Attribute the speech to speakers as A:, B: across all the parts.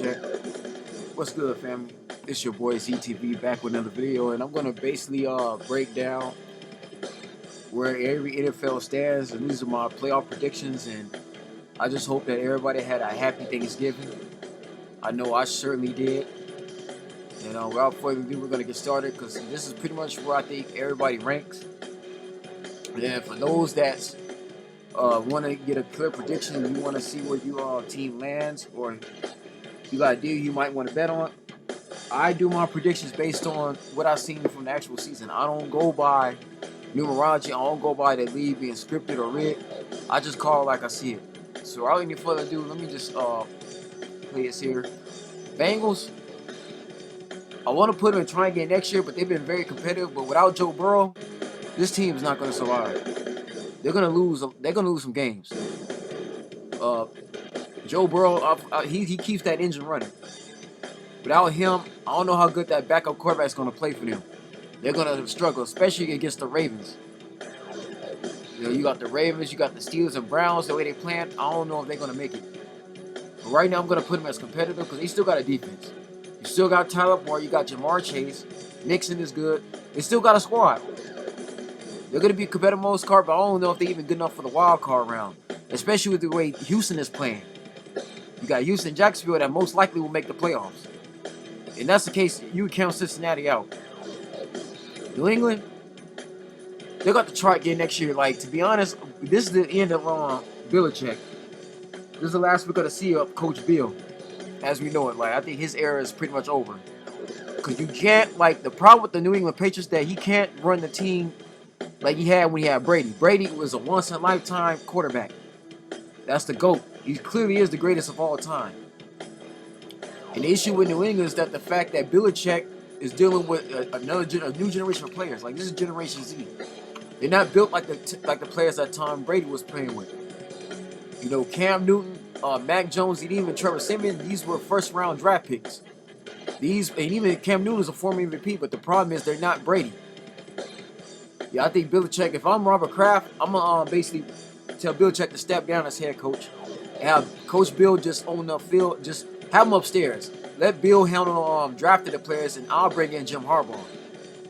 A: check. What's good, family? It's your boy ZTV back with another video, and I'm gonna basically break down where every NFL stands, and these are my playoff predictions. And I just hope that everybody had a happy Thanksgiving. I know I certainly did. And without further ado, we're gonna get started because this is pretty much where I think everybody ranks. And for those that want to get a clear prediction, you want to see where your team lands, or you got a deal you might want to bet on, I do my predictions based on what I've seen from the actual season. I don't go by numerology. I don't go by the league being scripted or rigged. I just call it like I see it. So without any further ado, let me just play this here. Bengals, I want to put them in try again next year, but they've been very competitive. But without Joe Burrow, this team is not going to survive. They're gonna lose. They're gonna lose some games. Joe Burrow, he keeps that engine running. Without him, I don't know how good that backup quarterback is gonna play for them. They're gonna struggle, especially against the Ravens. You know, you got the Ravens, you got the Steelers and Browns. The way they plan, I don't know if they're gonna make it. But right now, I'm gonna put them as competitive because they still got a defense. You still got Tyler Boyd, you got Jamar Chase, Nixon is good. They still got a squad. They're going to be competitive most card, but I don't know if they're even good enough for the wild card round, especially with the way Houston is playing. You got Houston and Jacksonville that most likely will make the playoffs. And that's the case, you would count Cincinnati out. New England, they got to try again next year. Like, to be honest, this is the end of Belichick. This is the last we're going to see of Coach Bill, as we know it. Like, I think his era is pretty much over. Because you can't, like, the problem with the New England Patriots that he can't run the team like he had when he had Brady. Brady was a once-in-a-lifetime quarterback. That's the GOAT. He clearly is the greatest of all time. And the issue with New England is that the fact that Belichick is dealing with a new generation of players. Like, this is Generation Z. They're not built like the players that Tom Brady was playing with. You know, Cam Newton, Mac Jones, and even Trevor Siemian, these were first-round draft picks. And even Cam Newton is a former MVP, but the problem is they're not Brady. Yeah, I think Belichick, if I'm Robert Kraft, I'm going to basically tell Belichick to step down as head coach and have Coach Bill just own the field, just have him upstairs. Let Bill handle drafting the players, and I'll bring in Jim Harbaugh.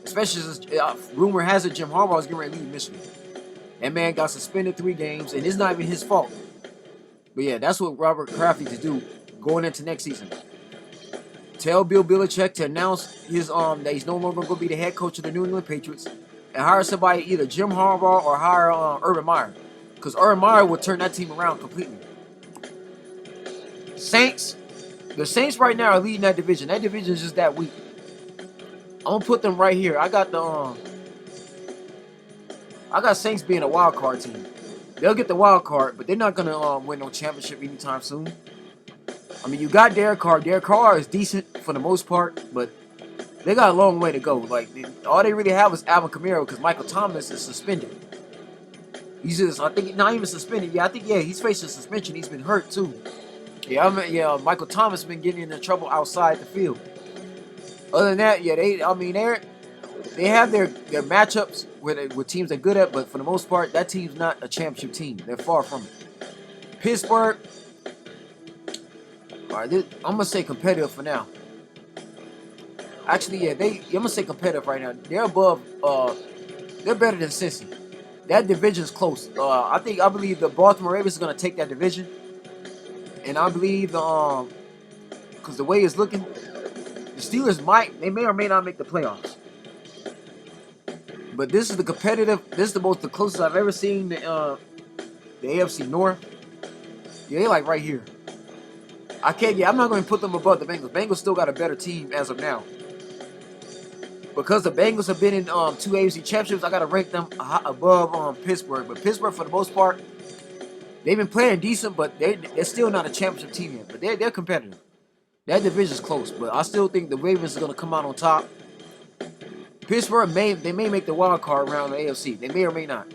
A: Especially since rumor has it Jim Harbaugh is getting ready to leave Michigan. That man got suspended 3 games, and it's not even his fault. But yeah, that's what Robert Kraft needs to do going into next season. Tell Bill Belichick to announce his that he's no longer going to be the head coach of the New England Patriots, and hire somebody, either Jim Harbaugh or hire Urban Meyer. Because Urban Meyer will turn that team around completely. Saints. The Saints right now are leading that division. That division is just that weak. I'm going to put them right here. I got Saints being a wild card team. They'll get the wild card, but they're not going to win no championship anytime soon. I mean, you got Derek Carr. Derek Carr is decent for the most part, but they got a long way to go. Like, all they really have is Alvin Kamara because Michael Thomas is suspended. He's just, I think, not even suspended. Yeah, I think, he's facing suspension. He's been hurt too. Yeah, Michael Thomas has been getting into trouble outside the field. Other than that, yeah, they have their matchups with teams they're good at, but for the most part, that team's not a championship team. They're far from it. Pittsburgh, all right, I'm gonna say competitive for now. Actually, yeah, I'm gonna say competitive right now. They're above. They're better than Cincy. That division's close. I believe the Baltimore Ravens is gonna take that division, and I believe because the way it's looking, the Steelers may or may not make the playoffs. But this is the competitive. This is the closest I've ever seen the AFC North. Yeah, they like right here. I'm not going to put them above the Bengals. Bengals still got a better team as of now. Because the Bengals have been in 2 AFC championships, I got to rank them above Pittsburgh. But Pittsburgh, for the most part, they've been playing decent, but they're still not a championship team yet. But they're competitive. That division's close, but I still think the Ravens are going to come out on top. Pittsburgh may make the wild card round in the AFC. They may or may not.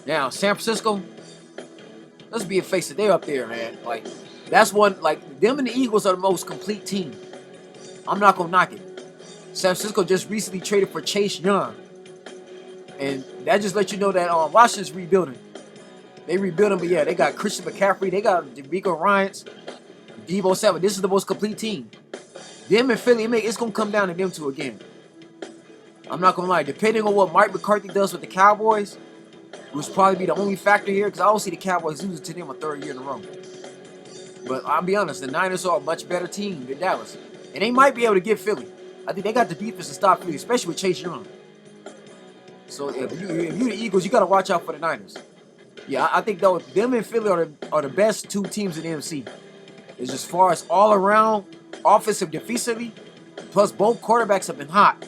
A: Now, San Francisco, let's be a face it. They're up there, man. Like, that's one, like, them and the Eagles are the most complete team. I'm not going to knock it. San Francisco just recently traded for Chase Young. And that just lets you know that Washington's rebuilding. They rebuilding, but yeah, they got Christian McCaffrey. They got DeMeco Ryans. Debo Samuel. This is the most complete team. Them and Philly, it's going to come down to them two again. I'm not going to lie. Depending on what Mike McCarthy does with the Cowboys, which will probably be the only factor here, because I don't see the Cowboys losing to them a third year in a row. But I'll be honest, the Niners are a much better team than Dallas. And they might be able to get Philly. I think they got the defense to stop Philly, especially with Chase Young. So if you're the Eagles, you got to watch out for the Niners. Yeah, I think though them and Philly are the best two teams in the NFC. It's as far as all around offensive defensively, plus both quarterbacks have been hot.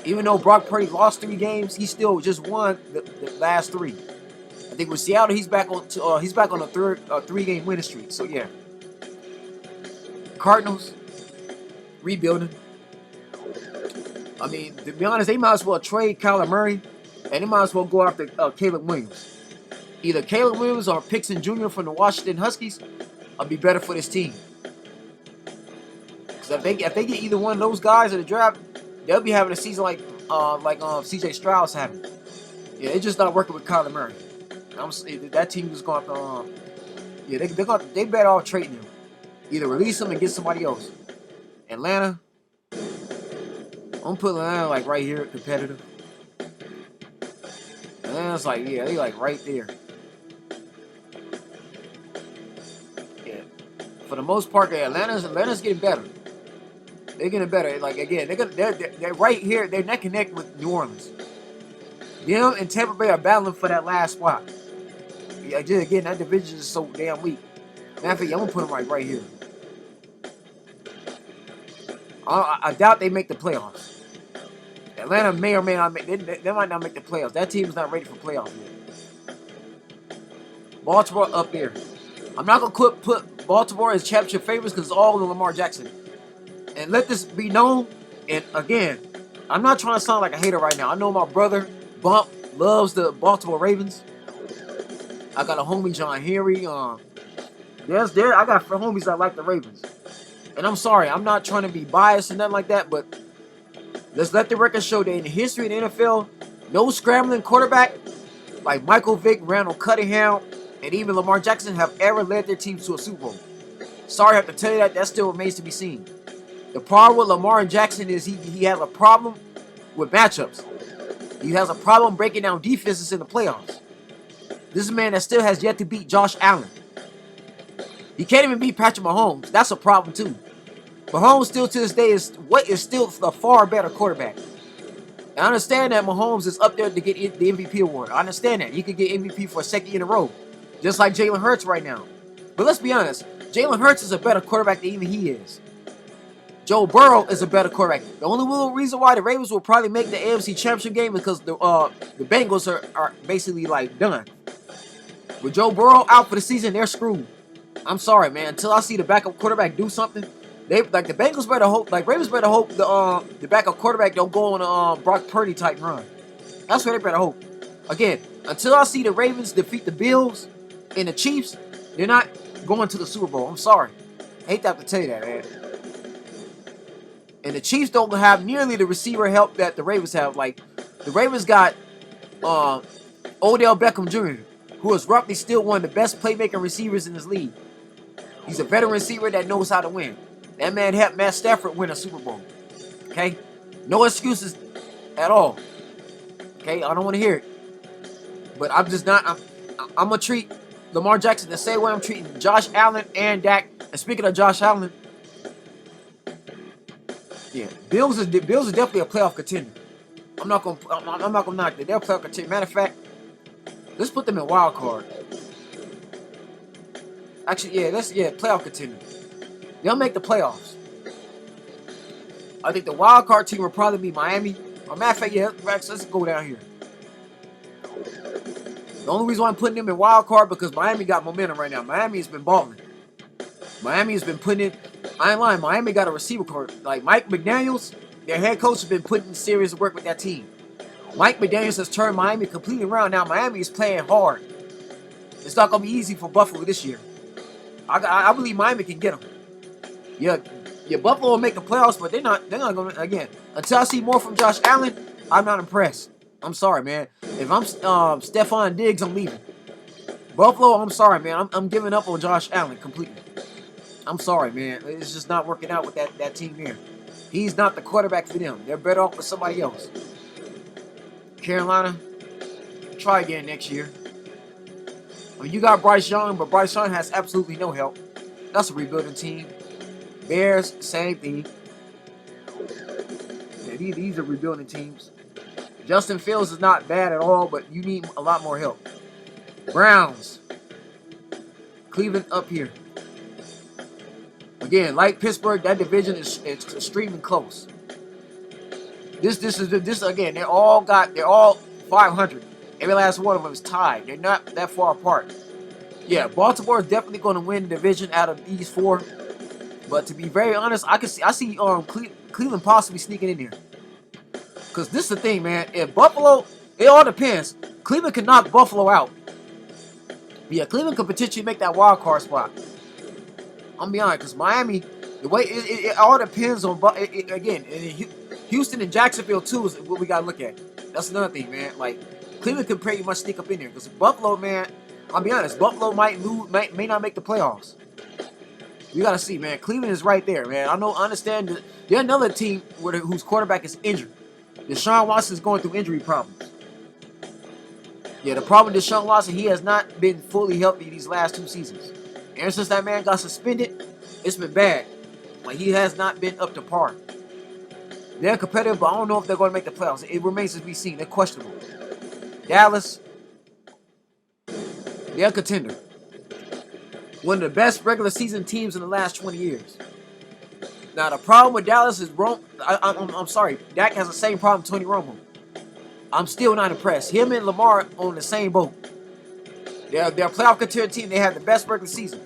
A: Even though Brock Purdy lost 3 games, he still just won the last 3. I think with Seattle, he's back on a 3-game winning streak. So yeah, Cardinals rebuilding. I mean, to be honest, they might as well trade Kyler Murray, and they might as well go after Caleb Williams. Either Caleb Williams or Pickson Jr. from the Washington Huskies will be better for this team. Because if they get either one of those guys in the draft, they'll be having a season like C.J. Stroud's having. Yeah, it's just not working with Kyler Murray. That team is going to they better off trading him. Either release him and get somebody else. Atlanta, I'm putting Atlanta like right here, competitive. Atlanta's like, yeah, they like right there. Yeah, for the most part, Atlanta's getting better. They're getting better. Like again, they're right here. They're neck and neck with New Orleans. Them and Tampa Bay are battling for that last spot. Yeah, again, that division is so damn weak. Matter of fact, I'm gonna put them right here. I doubt they make the playoffs. Atlanta may or may not make. They might not make the playoffs. That team is not ready for playoffs yet. Baltimore up there. I'm not gonna put Baltimore as championship favorites because it's all Lamar Jackson. And let this be known. And again, I'm not trying to sound like a hater right now. I know my brother Bump loves the Baltimore Ravens. I got a homie John Henry. I got homies that like the Ravens. And I'm sorry, I'm not trying to be biased or nothing like that, but let's let the record show that in the history of the NFL, no scrambling quarterback like Michael Vick, Randall Cunningham, and even Lamar Jackson have ever led their teams to a Super Bowl. Sorry, I have to tell you that still remains to be seen. The problem with Lamar and Jackson is he has a problem with matchups. He has a problem breaking down defenses in the playoffs. This is a man that still has yet to beat Josh Allen. He can't even beat Patrick Mahomes. That's a problem too. Mahomes still to this day is still a far better quarterback. And I understand that Mahomes is up there to get the MVP award. I understand that. He could get MVP for a second year in a row. Just like Jalen Hurts right now. But let's be honest. Jalen Hurts is a better quarterback than even he is. Joe Burrow is a better quarterback. The only reason why the Ravens will probably make the AFC Championship game is because the Bengals are basically like done. With Joe Burrow out for the season, they're screwed. I'm sorry, man. Until I see the backup quarterback do something, the Bengals better hope, Ravens better hope the backup quarterback don't go on a Brock Purdy type run. That's what they better hope. Again, until I see the Ravens defeat the Bills and the Chiefs, they're not going to the Super Bowl. I'm sorry. I hate to have to tell you that, man. And the Chiefs don't have nearly the receiver help that the Ravens have. Like, the Ravens got Odell Beckham Jr., who is roughly still one of the best playmaking receivers in this league. He's a veteran receiver that knows how to win. That man helped Matt Stafford win a Super Bowl. Okay? No excuses at all. Okay? I don't want to hear it. But I'm just not. I'm going to treat Lamar Jackson the same way I'm treating Josh Allen and Dak. And speaking of Josh Allen, yeah, Bills is definitely a playoff contender. I'm not gonna knock it. They're a playoff contender. Matter of fact, let's put them in wild card. Actually, playoff contender. They'll make the playoffs. I think the wild card team will probably be Miami. Matter of fact, yeah, Rex, let's go down here. The only reason why I'm putting them in wild card because Miami got momentum right now. Miami has been balling. Miami has been putting it. I ain't lying. Miami got a receiver core. Like Mike McDaniels, their head coach, has been putting serious work with that team. Mike McDaniels has turned Miami completely around. Now Miami is playing hard. It's not gonna be easy for Buffalo this year. I believe Miami can get them. Yeah, Buffalo will make the playoffs, but they're not gonna again. Until I see more from Josh Allen, I'm not impressed. I'm sorry, man. If I'm Stephon Diggs, I'm leaving. Buffalo, I'm sorry, man. I'm giving up on Josh Allen completely. I'm sorry, man. It's just not working out with that team here. He's not the quarterback for them. They're better off with somebody else. Carolina, try again next year. Well, you got Bryce Young, but Bryce Young has absolutely no help. That's a rebuilding team. Bears, same thing. Yeah, these are rebuilding teams. Justin Fields is not bad at all, but you need a lot more help. Browns. Cleveland up here. Again, like Pittsburgh, that division is extremely close. This again. They're all 500. Every last one of them is tied. They're not that far apart. Yeah, Baltimore is definitely going to win the division out of these four. But to be very honest, I see Cleveland possibly sneaking in here. Because this is the thing, man. If Buffalo, it all depends. Cleveland can knock Buffalo out. Yeah, Cleveland could potentially make that wild card spot. I'm be honest, because Miami, the way it all depends on again. Houston and Jacksonville too is what we gotta look at. That's another thing, man. Like Cleveland could pretty much sneak up in there because Buffalo, man. I'll be honest, Buffalo may not make the playoffs. We gotta see, man. Cleveland is right there, man. I understand that they're another team whose quarterback is injured. Deshaun Watson is going through injury problems. Yeah, the problem with Deshaun Watson, he has not been fully healthy these last 2 seasons. Ever since that man got suspended, it's been bad. Like, he has not been up to par. They're competitive, but I don't know if they're going to make the playoffs. It remains to be seen. They're questionable. Dallas, they're a contender. One of the best regular season teams in the last 20 years. Now, the problem with Dallas is I'm sorry. Dak has the same problem Tony Romo. I'm still not impressed. Him and Lamar on the same boat. They're a playoff contender team. They have the best regular season.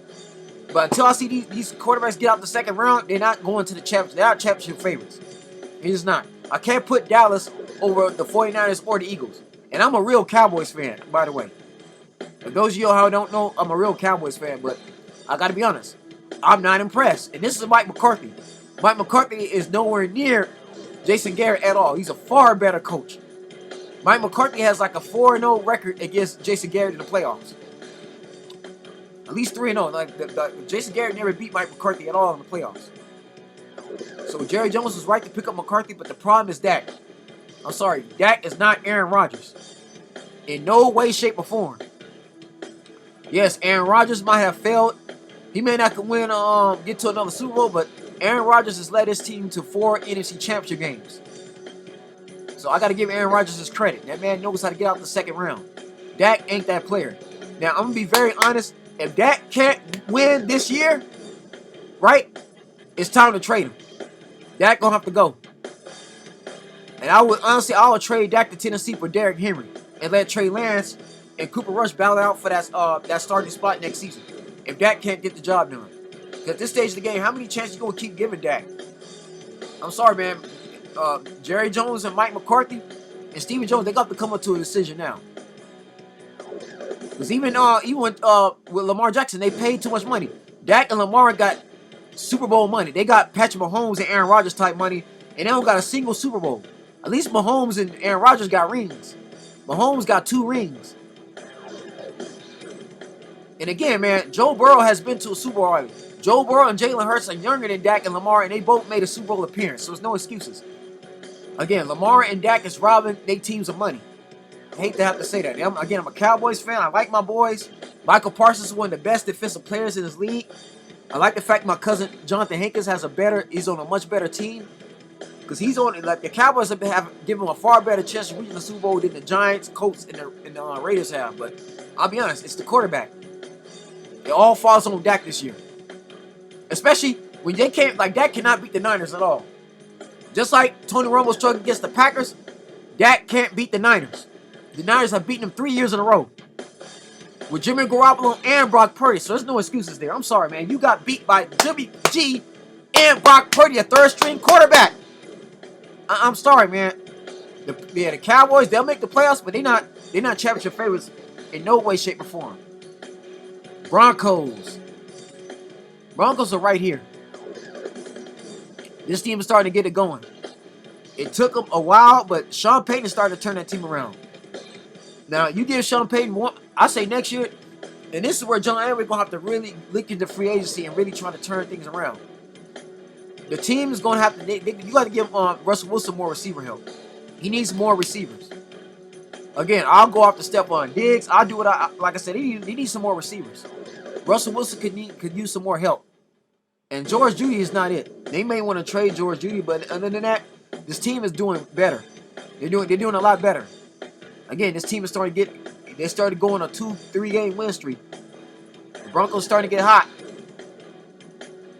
A: But until I see these quarterbacks get out the second round, they're not going to the championship. They're not championship favorites. It's not. I can't put Dallas over the 49ers or the Eagles. And I'm a real Cowboys fan, by the way. For those of you who don't know, I'm a real Cowboys fan. But I got to be honest. I'm not impressed. And this is Mike McCarthy. Mike McCarthy is nowhere near Jason Garrett at all. He's a far better coach. Mike McCarthy has like a 4-0 record against Jason Garrett in the playoffs. At least 3-0. Like Jason Garrett never beat Mike McCarthy at all in the playoffs. So Jerry Jones was right to pick up McCarthy, but the problem is Dak. I'm sorry, Dak is not Aaron Rodgers. In no way, shape, or form. Yes, Aaron Rodgers might have failed. He may not win, get to another Super Bowl, but Aaron Rodgers has led his team to 4 NFC Championship games. So I got to give Aaron Rodgers his credit. That man knows how to get out the second round. Dak ain't that player. Now, I'm going to be very honest. If Dak can't win this year, right, it's time to trade him. Dak going to have to go. And I would trade Dak to Tennessee for Derrick Henry and let Trey Lance and Cooper Rush battle out for that starting spot next season. If Dak can't get the job done. Because at this stage of the game, how many chances you going to keep giving Dak? I'm sorry, man. Jerry Jones and Mike McCarthy and Stephen Jones, they got to come up to a decision now. Because even with Lamar Jackson, they paid too much money. Dak and Lamar got Super Bowl money. They got Patrick Mahomes and Aaron Rodgers type money, and they don't got a single Super Bowl. At least Mahomes and Aaron Rodgers got rings. Mahomes got 2 rings. And again, man, Joe Burrow has been to a Super Bowl already. Joe Burrow and Jalen Hurts are younger than Dak and Lamar, and they both made a Super Bowl appearance, so there's no excuses. Again, Lamar and Dak is robbing their teams of money. I hate to have to say that. I'm a Cowboys fan. I like my boys. Michael Parsons is one of the best defensive players in this league. I like the fact my cousin Jonathan Hankins he's on a much better team. Because the Cowboys have given him a far better chance of reaching the Super Bowl than the Giants, Colts, and the Raiders have. But I'll be honest, it's the quarterback. It all falls on Dak this year. Especially when Dak cannot beat the Niners at all. Just like Tony Romo struggled against the Packers, Dak can't beat the Niners. The Niners have beaten him 3 years in a row. With Jimmy Garoppolo and Brock Purdy, so there's no excuses there. I'm sorry, man. You got beat by Jimmy G and Brock Purdy, a third-string quarterback. I'm sorry, man. The Cowboys, they'll make the playoffs, but they're not championship favorites in no way, shape, or form. Broncos are right here. This team is starting to get it going. It took them a while, but Sean Payton is starting to turn that team around. Now, you give Sean Payton one, I say next year, And this is where John Elway gonna have to really look into free agency and really try to turn things around. The team is gonna have to. You got to give Russell Wilson more receiver help. He needs more receivers. Again, I'll go off the Stephon Diggs. I'll do what like I said. He needs some more receivers. Russell Wilson could use some more help. And George Judy is not it. They may want to trade George Judy, but other than that, this team is doing better. They're doing a lot better. Again, this team is starting to get. They started going a 2-3 game win streak. The Broncos starting to get hot.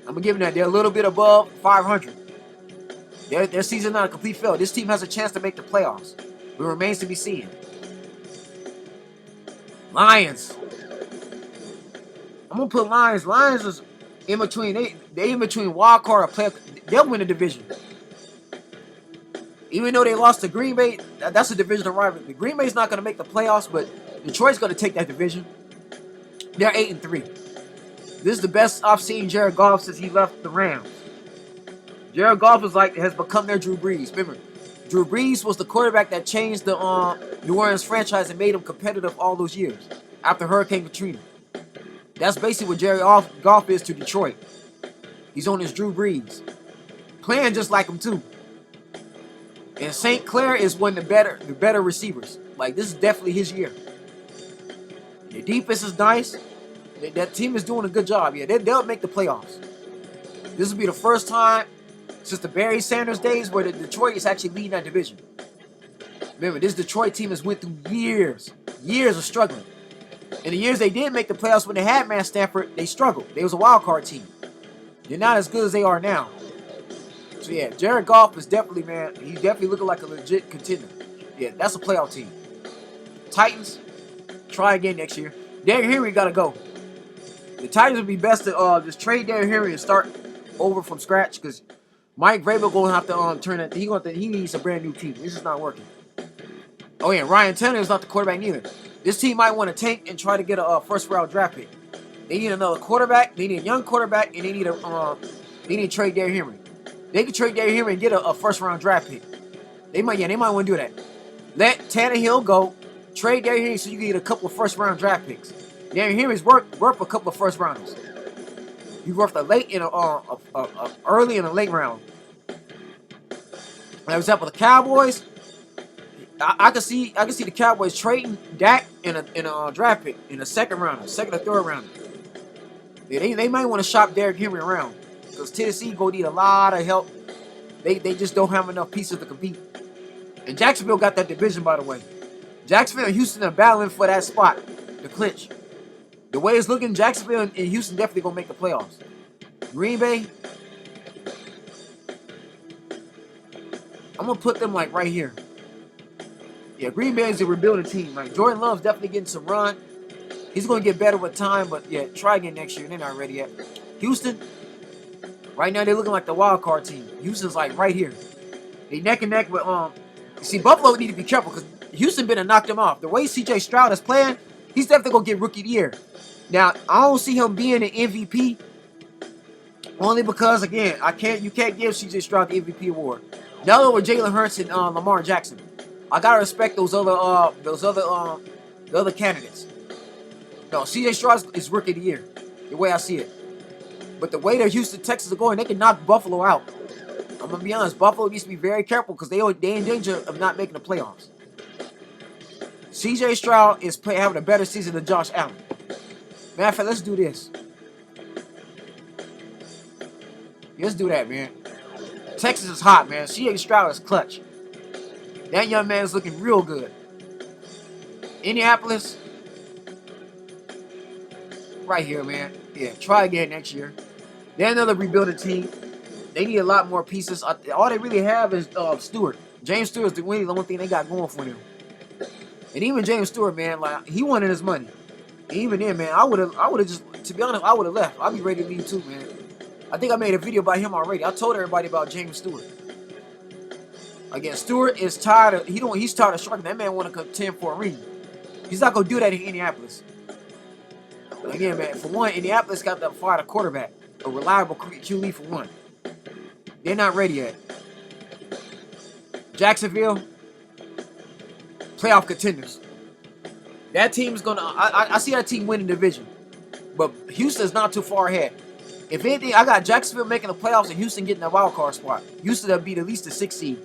A: I'm gonna give them that. They're a little bit above 500. Their season not a complete fail. This team has a chance to make the playoffs. It remains to be seen. Lions. I'm gonna put Lions. Lions is in between. They in between wild card or playoff. They'll win the division. Even though they lost to Green Bay, that's a divisional rivalry. Green Bay's not gonna make the playoffs, but Detroit's gonna take that division. They're 8-3. This is the best I've seen Jared Goff since he left the Rams. Jared Goff has become their Drew Brees. Remember, Drew Brees was the quarterback that changed the New Orleans franchise and made them competitive all those years after Hurricane Katrina. That's basically what Jared Goff is to Detroit. He's on his Drew Brees. Playing just like him too. And St. Clair is one of the better receivers. Like, this is definitely his year. The defense is nice. That team is doing a good job. Yeah, they'll make the playoffs. This will be the first time since the Barry Sanders days where the Detroit is actually leading that division. Remember, this Detroit team has went through years of struggling. In the years they did make the playoffs when they had Matt Stafford, they struggled. They was a wild card team. They're not as good as they are now. So yeah, Jared Goff is definitely, man, he's definitely looking like a legit contender. Yeah, that's a playoff team. Titans, try again next year. Derrick Henry got to go. The Titans would be best to just trade Derrick Henry and start over from scratch because Mike Vrabel gonna have to turn that. He needs a brand new team. This is not working. Oh yeah, Ryan Tannehill is not the quarterback neither. This team might want to tank and try to get a first round draft pick. They need another quarterback. They need a young quarterback, and they need to trade Derrick Henry. They could trade Derrick Henry and get a first round draft pick. They might want to do that. Let Tannehill go. Trade Derrick Henry so you can get a couple of first round draft picks. Derrick Henry's worth a couple of first rounders. He's worth a late in a early and a late round. For example, the Cowboys. I can see the Cowboys trading Dak in a draft pick in a second or third round. Yeah, they might want to shop Derrick Henry around because Tennessee gonna need a lot of help. They just don't have enough pieces to compete. And Jacksonville got that division, by the way. Jacksonville and Houston are battling for that spot, the clinch. The way it's looking, Jacksonville and Houston definitely gonna make the playoffs. Green Bay, I'm gonna put them like right here. Yeah, Green Bay is a rebuilding team. Like Jordan Love's definitely getting some run. He's gonna get better with time, but yeah, try again next year. They're not ready yet. Houston, right now they're looking like the wild card team. Houston's like right here. They neck and neck with see, Buffalo need to be careful because Houston been and knocked them off. The way C.J. Stroud is playing, he's definitely gonna get Rookie of the Year. Now, I don't see him being an MVP only because again, you can't give C.J. Stroud the MVP award. Now with Jalen Hurts and Lamar Jackson, I gotta respect the other candidates. No, C.J. Stroud is Rookie of the Year, the way I see it. But the way the Houston Texans are going, they can knock Buffalo out. I'm gonna be honest, Buffalo needs to be very careful because they're in danger of not making the playoffs. C.J. Stroud is having a better season than Josh Allen. Matter of fact, let's do this. Let's do that, man. Texas is hot, man. C.J. Stroud is clutch. That young man is looking real good. Indianapolis, right here, man. Yeah, try again next year. They're another rebuilding team. They need a lot more pieces. All they really have is Stewart. James Stewart's the only thing they got going for them. And even James Stewart, man, like he wanted his money. And even then, man, I would have just, to be honest, I would have left. I'd be ready to leave too, man. I think I made a video about him already. I told everybody about James Stewart. Again, Stewart is tired of he's tired of struggling. That man want to contend for a ring. He's not gonna do that in Indianapolis. But again, man, for one, Indianapolis got to fire a quarterback, a reliable QB for one. They're not ready yet. Jacksonville, playoff contenders. That team's gonna. I see that team winning the division, but Houston's not too far ahead. If anything, I got Jacksonville making the playoffs and Houston getting a wild card spot. Houston will be at least the 6th seed.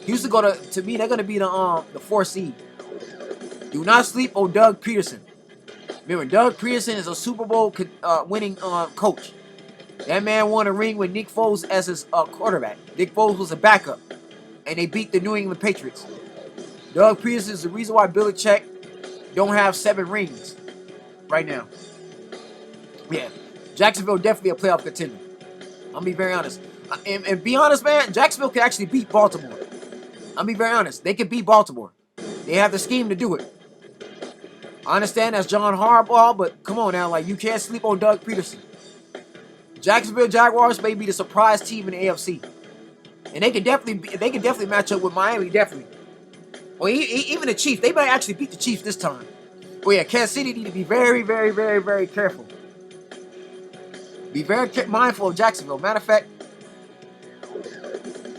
A: Houston to me, they're gonna be the 4th seed. Do not sleep on Doug Peterson. Remember, Doug Peterson is a Super Bowl winning coach. That man won a ring with Nick Foles as his quarterback. Nick Foles was a backup, and they beat the New England Patriots. Doug Peterson is the reason why Belichick don't have 7 rings right now. Yeah, Jacksonville definitely a playoff contender. I'll be very honest. And be honest, man, Jacksonville can actually beat Baltimore. I'll be very honest. They can beat Baltimore. They have the scheme to do it. I understand that's John Harbaugh, but come on now, like you can't sleep on Doug Peterson. Jacksonville Jaguars may be the surprise team in the AFC, and they can definitely match up with Miami, definitely. Or even the Chiefs. They might actually beat the Chiefs this time. But yeah, Kansas City need to be very, very, very, very careful. Be very mindful of Jacksonville. Matter of fact,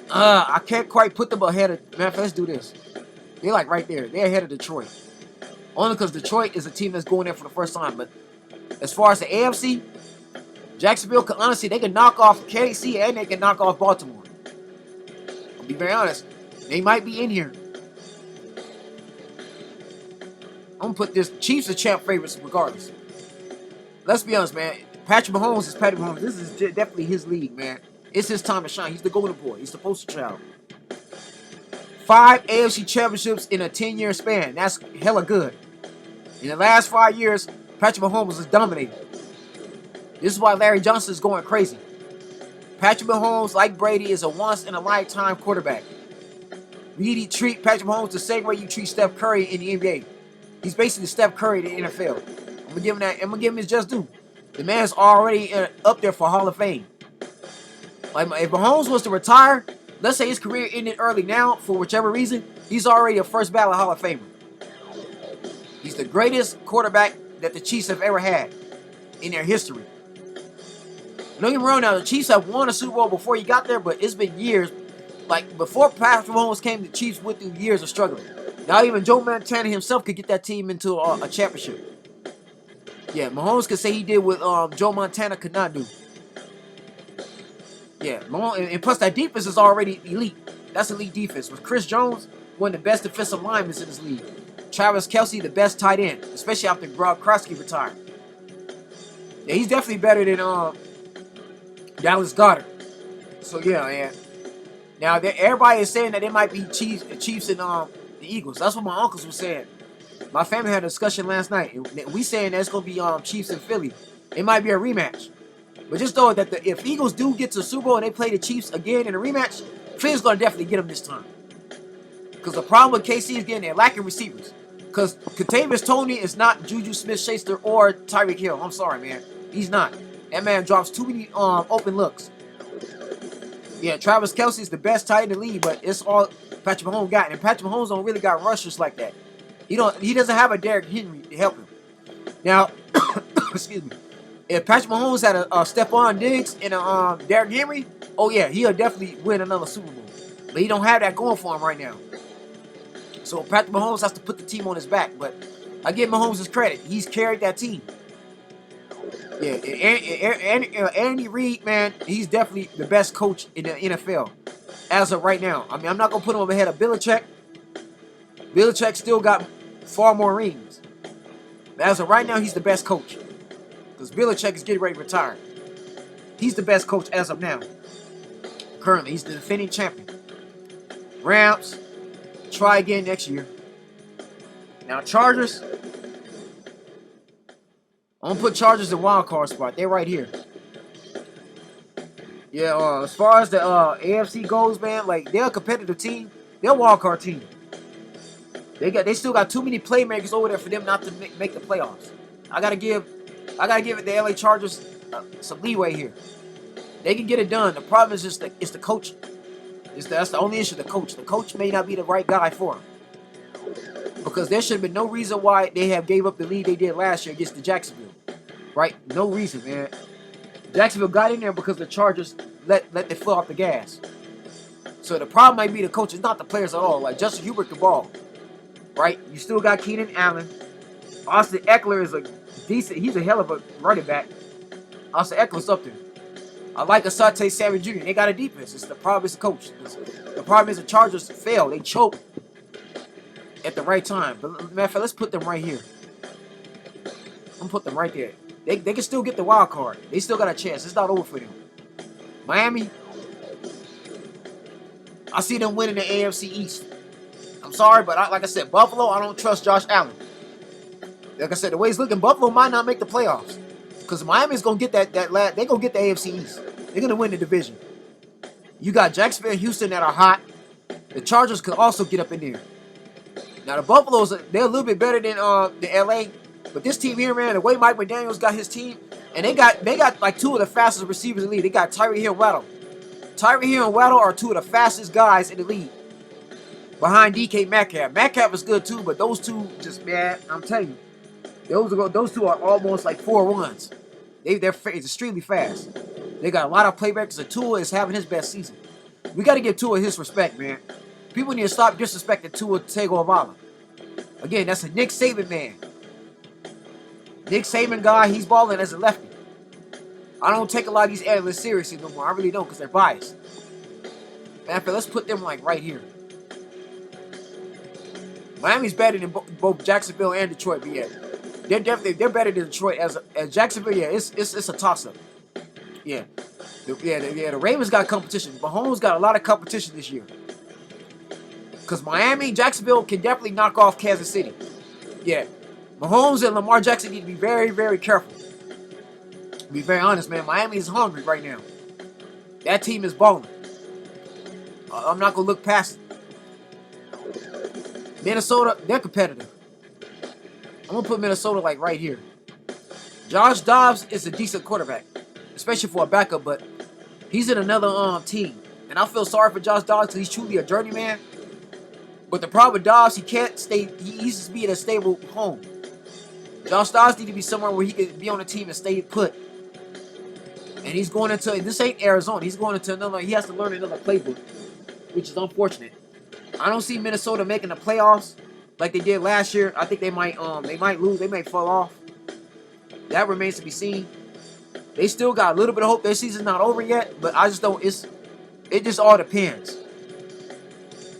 A: I can't quite put them ahead of. Matter of fact, let's do this. They're like right there. They're ahead of Detroit. Only because Detroit is a team that's going there for the first time. But as far as the AFC, Jacksonville can honestly, they can knock off KC and they can knock off Baltimore. I'll be very honest. They might be in here. I'm gonna put this Chiefs are champ favorites regardless. Let's be honest, man. Patrick Mahomes is Patrick Mahomes. This is definitely his league, man. It's his time to shine. He's the golden boy. He's the poster child. 5 AFC championships in a 10-year span. That's hella good. In the last 5 years, Patrick Mahomes has dominated. This is why Larry Johnson is going crazy. Patrick Mahomes, like Brady, is a once-in-a-lifetime quarterback. You need to treat Patrick Mahomes the same way you treat Steph Curry in the NBA. He's basically Steph Curry in the NFL. I'm gonna give him his just due. The man's already up there for Hall of Fame. Like if Mahomes was to retire, let's say his career ended early now for whichever reason, he's already a first ballot Hall of Famer. He's the greatest quarterback that the Chiefs have ever had in their history. Don't get me wrong now, the Chiefs have won a Super Bowl before he got there, but it's been years. Like before Patrick Mahomes came, the Chiefs went through years of struggling. Now even Joe Montana himself could get that team into a championship. Yeah, Mahomes could say he did what Joe Montana could not do. Yeah, Mahomes, and plus that defense is already elite. That's elite defense. With Chris Jones, one of the best defensive linemen in this league. Travis Kelce, the best tight end, especially after Gronkowski retired. Yeah, he's definitely better than Dallas Goedert. So yeah, man. Now everybody is saying that it might be Chiefs and the Eagles. That's what my uncles were saying. My family had a discussion last night. And we saying that it's gonna be Chiefs and Philly. It might be a rematch. But just know that if Eagles do get to the Super Bowl and they play the Chiefs again in a rematch, Philly's gonna definitely get them this time. Because the problem with KC is they're lacking receivers. Because Kadarius Toney is not Juju Smith-Schuster or Tyreek Hill. I'm sorry, man. He's not. That man drops too many open looks. Yeah, Travis Kelce is the best tight end in the league, but it's all Patrick Mahomes got. And Patrick Mahomes don't really got rushers like that. He doesn't have a Derrick Henry to help him. Now, excuse me. If Patrick Mahomes had a Stephon Diggs and a Derrick Henry, oh yeah, he'll definitely win another Super Bowl. But he don't have that going for him right now. So Patrick Mahomes has to put the team on his back. But I give Mahomes his credit. He's carried that team. Yeah, and Andy Reid, man, he's definitely the best coach in the NFL as of right now. I mean, I'm not going to put him ahead of Belichick. Belichick still got far more rings. But as of right now, he's the best coach. Because Belichick is getting ready to retire. He's the best coach as of now. Currently, he's the defending champion. Rams, try again next year. Now, Chargers, I'm going to put Chargers in wild card spot. They're right here. Yeah, as far as the AFC goes, man, like, they're a competitive team. They're a wild card team. They still got too many playmakers over there for them not to make the playoffs. I gotta give it the LA Chargers some leeway here. They can get it done. The problem is just it's the coach. That's the only issue. The coach. The coach may not be the right guy for him. Because there should have been no reason why they have gave up the lead they did last year against the Jacksonville. Right? No reason, man. Jacksonville got in there because the Chargers let their foot off the gas. So the problem might be the coach. It's not the players at all. Like Justin Hubert can ball. right? You still got Keenan Allen. Austin Eckler is a decent. He's a hell of a running back. Austin Eckler's up there. I like Asante Samuel Jr. They got a defense. The problem is the coach. The problem is the Chargers fail. They choke at the right time. But matter of fact, let's put them right here. I'm gonna put them right there. They can still get the wild card. They still got a chance. It's not over for them. Miami, I see them winning the AFC East. I'm sorry, but like I said, Buffalo, I don't trust Josh Allen. Like I said, the way it's looking, Buffalo might not make the playoffs. Because Miami's going to get they're going to get the AFC East. They're going to win the division. You got Jacksonville and Houston that are hot. The Chargers could also get up in there. Now, the Buffaloes, they're a little bit better than the LA. But this team here, man, the way Mike McDaniels got his team, and they got like two of the fastest receivers in the league. They got Tyreek Hill and Waddle. Tyreek Hill and Waddle are two of the fastest guys in the league. Behind DK Metcalf. Metcalf is good too, but those two just, man, I'm telling you, those two are almost like 4-1s. They're extremely fast. They got a lot of playmakers. And Tua is having his best season. We got to give Tua his respect, man. People need to stop disrespecting Tua Tagovailoa. Again, that's a Nick Saban man. Nick Saban guy, he's balling as a lefty. I don't take a lot of these analysts seriously no more. I really don't, because they're biased. Man, let's put them like right here. Miami's better than both Jacksonville and Detroit, but yeah, they're better than Detroit as Jacksonville. Yeah, it's a toss up. Yeah, the Ravens got competition. Mahomes got a lot of competition this year. Because Miami, Jacksonville can definitely knock off Kansas City. Yeah, Mahomes and Lamar Jackson need to be very, very careful. To be very honest, man, Miami is hungry right now. That team is balling. I'm not gonna look past it. Minnesota, they're competitive. I'm going to put Minnesota like right here. Josh Dobbs is a decent quarterback, especially for a backup, but he's in another team. And I feel sorry for Josh Dobbs because he's truly a journeyman. But the problem with Dobbs, he can't stay, he needs to be in a stable home. Josh Dobbs needs to be somewhere where he can be on a team and stay put. And he's going into, this ain't Arizona, he's going into another, he has to learn another playbook, which is unfortunate. I don't see Minnesota making the playoffs like they did last year. I think they might lose. They might fall off. That remains to be seen. They still got a little bit of hope. Their season's not over yet, but I just don't. It just all depends.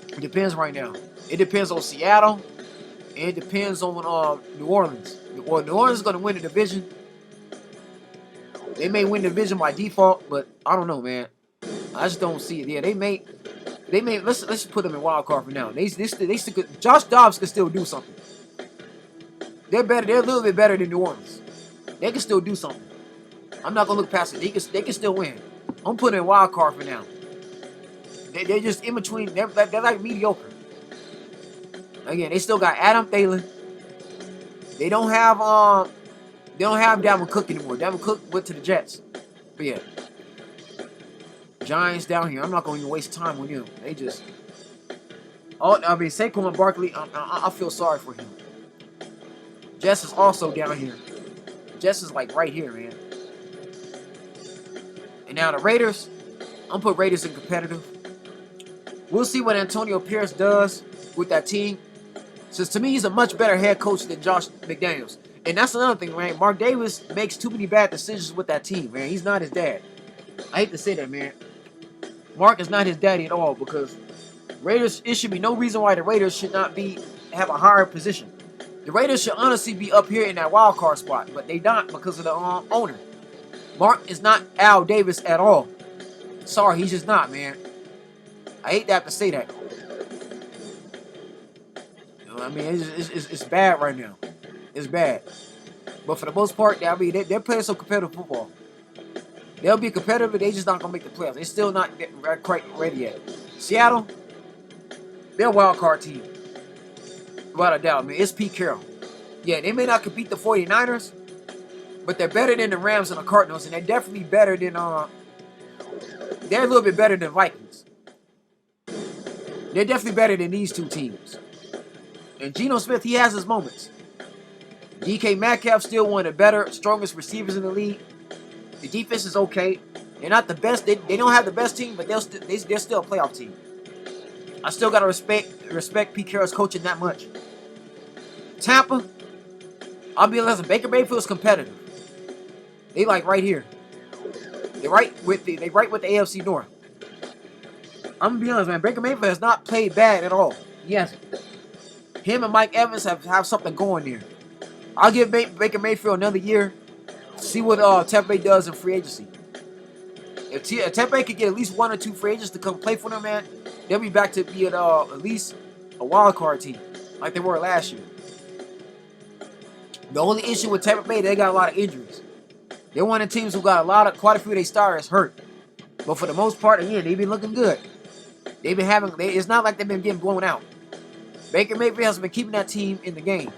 A: It depends right now. It depends on Seattle, and it depends on New Orleans. Well, New Orleans is going to win the division. They may win the division by default, but I don't know, man. I just don't see it. Yeah, they may. Let's put them in wild card for now. They still could, Josh Dobbs can still do something. They're better. They're a little bit better than New Orleans. They can still do something. I'm not gonna look past it. They can still win. I'm putting in wild card for now. They're just in between. They're like mediocre. Again, they still got Adam Thielen. They don't have Dalvin Cook anymore. Dalvin Cook went to the Jets. But yeah. Giants down here. I'm not going to even waste time with him. They just... Saquon Barkley, I feel sorry for him. Jess is also down here. Jess is like right here, man. And now the Raiders, I'm put Raiders in competitive. We'll see what Antonio Pierce does with that team. Since to me, he's a much better head coach than Josh McDaniels. And that's another thing, man. Mark Davis makes too many bad decisions with that team, man. He's not his dad. I hate to say that, man. Mark is not his daddy at all, because Raiders, it should be no reason why the Raiders should not have a higher position. The Raiders should honestly be up here in that wild card spot, but they not because of the owner. Mark is not Al Davis at all. Sorry, he's just not, man. I hate to have to say that. You know, I mean, it's bad right now. It's bad. But for the most part, I mean, they're playing some competitive football. They'll be competitive, but they just not going to make the playoffs. They're still not quite ready yet. Seattle, they're a wild card team. Without a doubt, man. It's Pete Carroll. Yeah, they may not compete the 49ers, but they're better than the Rams and the Cardinals, and they're definitely better than, they're a little bit better than Vikings. They're definitely better than these two teams. And Geno Smith, he has his moments. DK Metcalf still one of the better, strongest receivers in the league. The defense is okay. They're not the best. They don't have the best team, but they're still a playoff team. I still gotta respect Pete Carroll's coaching that much. Tampa, I'll be honest, Baker Mayfield's competitive. They like right here. They right with the AFC North. I'm gonna be honest, man. Baker Mayfield has not played bad at all. Yes, him and Mike Evans have something going there. I'll give Baker Mayfield another year. See what Tampa Bay does in free agency. If Tampa Bay could get at least 1 or 2 free agents to come play for them, man, they'll be back to being at least a wild card team like they were last year. The only issue with Tampa Bay, they got a lot of injuries. They're one of the teams who got quite a few of their stars hurt. But for the most part, again, they've been looking good. They've been it's not like they've been getting blown out. Baker Mayfield has been keeping that team in the game.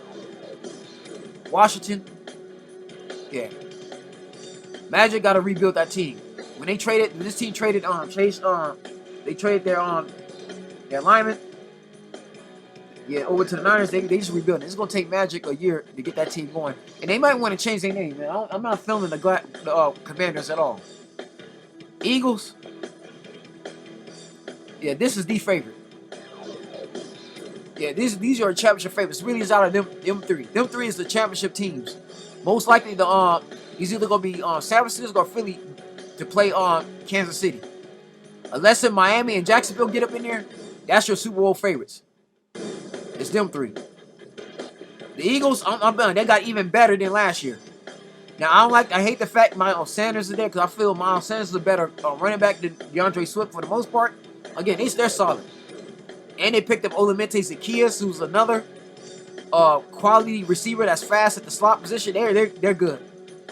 A: Washington, yeah. Magic got to rebuild that team. When this team traded Chase, they traded their lineman. Yeah, over to the Niners, they just rebuilding. It's gonna take Magic a year to get that team going, and they might want to change their name, man. I'm not feeling the Commanders at all. Eagles, yeah, this is the favorite. Yeah, these are championship favorites. Really is out of them three. Them three is the championship teams. Most likely he's either gonna be San Francisco or Philly to play Kansas City. Unless in Miami and Jacksonville get up in there, that's your Super Bowl favorites. It's them three. The Eagles, I'm done. They got even better than last year. Now I hate the fact Miles Sanders is there because I feel Miles Sanders is a better running back than DeAndre Swift for the most part. Again, they're solid. And they picked up Olamide Zaccheaus, who's another quality receiver that's fast at the slot position. They're good.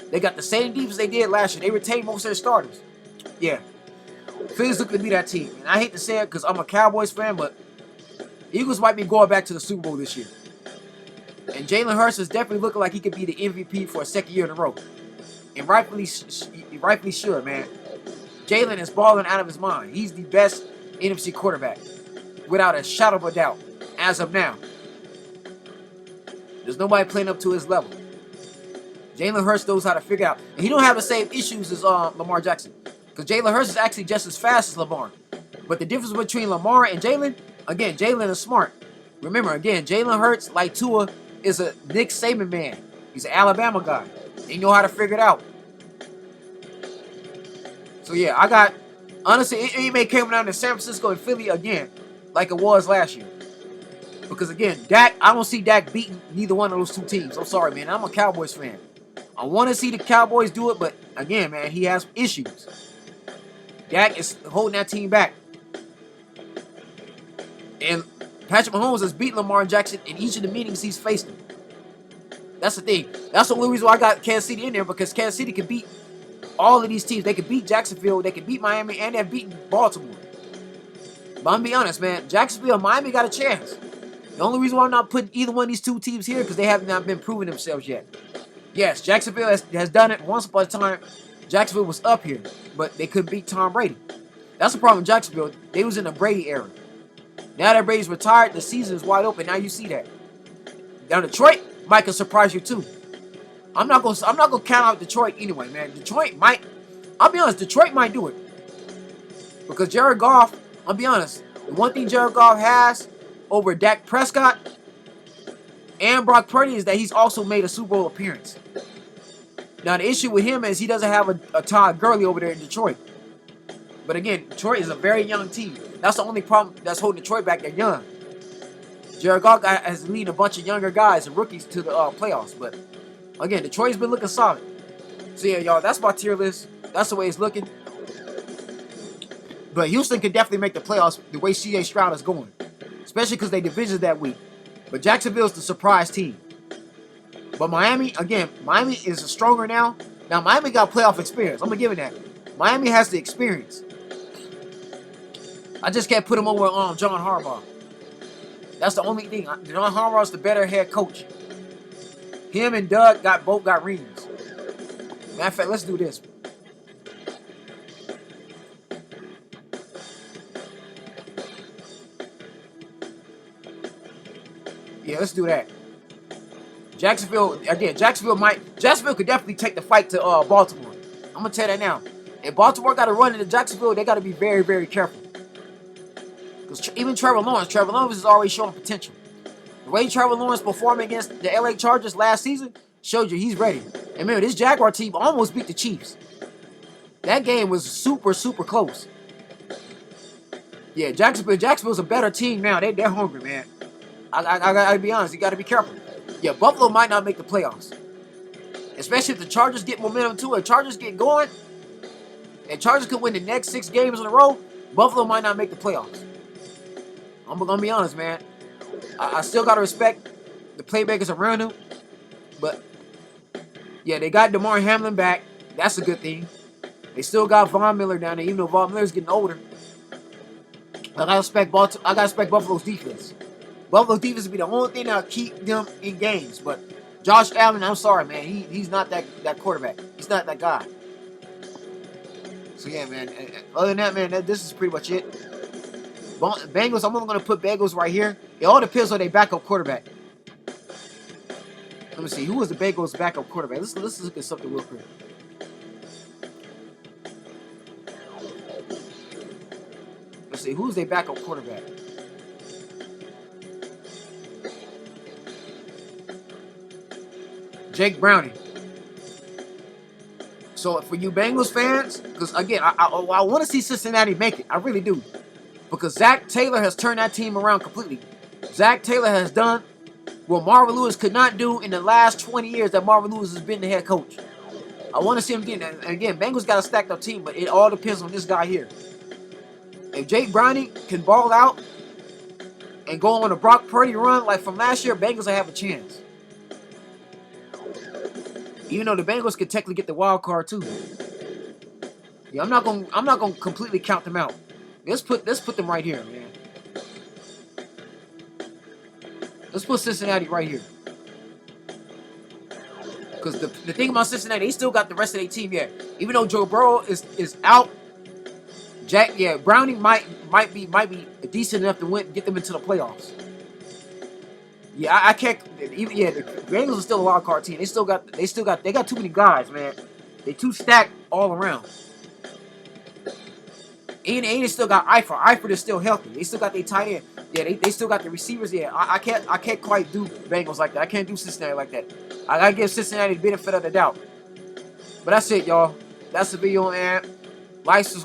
A: They got the same defense they did last year. They retained most of their starters. Yeah. Phillies look to be that team. And I hate to say it because I'm a Cowboys fan, but Eagles might be going back to the Super Bowl this year. And Jalen Hurts is definitely looking like he could be the MVP for a second year in a row. And rightfully should, man. Jalen is balling out of his mind. He's the best NFC quarterback. Without a shadow of a doubt. As of now. There's nobody playing up to his level. Jalen Hurts knows how to figure out. And he don't have the same issues as Lamar Jackson. Because Jalen Hurts is actually just as fast as Lamar. But the difference between Lamar and Jalen, again, Jalen is smart. Remember, again, Jalen Hurts, like Tua, is a Nick Saban man. He's an Alabama guy. They know how to figure it out. So, yeah, honestly, it may come down to San Francisco and Philly again, like it was last year. Because, again, I don't see Dak beating neither one of those two teams. I'm sorry, man. I'm a Cowboys fan. I want to see the Cowboys do it, but, again, man, he has issues. Dak is holding that team back. And Patrick Mahomes has beaten Lamar Jackson in each of the meetings he's faced him. That's the thing. That's the only reason why I got Kansas City in there, because Kansas City can beat all of these teams. They can beat Jacksonville, they can beat Miami, and they've beaten Baltimore. But I'm going to be honest, man. Jacksonville and Miami got a chance. The only reason why I'm not putting either one of these two teams here because they have not been proving themselves yet. Yes, Jacksonville has done it once upon a time. Jacksonville was up here, but they couldn't beat Tom Brady. That's the problem with Jacksonville. They was in the Brady era. Now that Brady's retired, the season is wide open. Now you see that. Now Detroit might can surprise you too. I'm not gonna count out Detroit anyway, man. Detroit might. I'll be honest. Detroit might do it because Jared Goff. I'll be honest. The one thing Jared Goff has over Dak Prescott and Brock Purdy is that he's also made a Super Bowl appearance. Now the issue with him is he doesn't have a Todd Gurley over there in Detroit. But again, Detroit is a very young team. That's the only problem that's holding Detroit back. They're young. Jared Goff has leading a bunch of younger guys and rookies to the playoffs. But again, Detroit's been looking solid. So yeah, y'all, that's my tier list. That's the way it's looking. But Houston can definitely make the playoffs the way C.J. Stroud is going. Especially because they division that week. But Jacksonville's the surprise team. But Miami, again, Miami is stronger now. Now, Miami got playoff experience. I'm going to give it that. Miami has the experience. I just can't put him over John Harbaugh. That's the only thing. John Harbaugh's the better head coach. Him and Doug both got rings. Matter of fact, let's do this. Yeah, let's do that. Jacksonville could definitely take the fight to Baltimore. I'm gonna tell you that now. If Baltimore got to run into Jacksonville, they got to be very, very careful. Because even Trevor Lawrence is already showing potential. The way Trevor Lawrence performed against the LA Chargers last season showed you he's ready. And remember, this Jaguar team almost beat the Chiefs. That game was super, super close. Yeah, Jacksonville's a better team now. They're hungry, man. I gotta be honest. You gotta be careful. Yeah, Buffalo might not make the playoffs. Especially if the Chargers get momentum too. If Chargers get going, and Chargers could win the next 6 games in a row, Buffalo might not make the playoffs. I'm gonna be honest, man. I still gotta respect the playmakers around them. But yeah, they got DeMar Hamlin back. That's a good thing. They still got Von Miller down there, even though Von Miller's getting older. I gotta respect Buffalo's defense. Buffalo's defense will be the only thing that'll keep them in games. But Josh Allen, I'm sorry, man. He's not that quarterback. He's not that guy. So yeah, man. Other than that, man, this is pretty much it. Bengals, I'm only gonna put Bengals right here. It all depends on their backup quarterback. Let me see. Who was the Bengals' backup quarterback? Let's look at something real quick. Let's see. Who's their backup quarterback? Jake Browning. So for you Bengals fans, because again, I want to see Cincinnati make it. I really do. Because Zach Taylor has turned that team around completely. Zach Taylor has done what Marvin Lewis could not do in the last 20 years that Marvin Lewis has been the head coach. I want to see him get that. And again, Bengals got a stacked up team, but it all depends on this guy here. If Jake Browning can ball out and go on a Brock Purdy run like from last year, Bengals will have a chance. Even though the Bengals could technically get the wild card too. Yeah, I'm not gonna completely count them out. Let's put them right here, man. Let's put Cincinnati right here. Because the thing about Cincinnati, they still got the rest of their team yet. Even though Joe Burrow is out, Browning might be decent enough to get them into the playoffs. Yeah, I can't. Even the Bengals are still a wild card team. They got too many guys, man. They too stacked all around. And they still got Eifert. Eifert is still healthy. They still got their tight end. Yeah, they still got the receivers. Yeah, I can't quite do Bengals like that. I can't do Cincinnati like that. I gotta give Cincinnati the benefit of the doubt. But that's it, y'all. That's the video, man. Like, subscribe.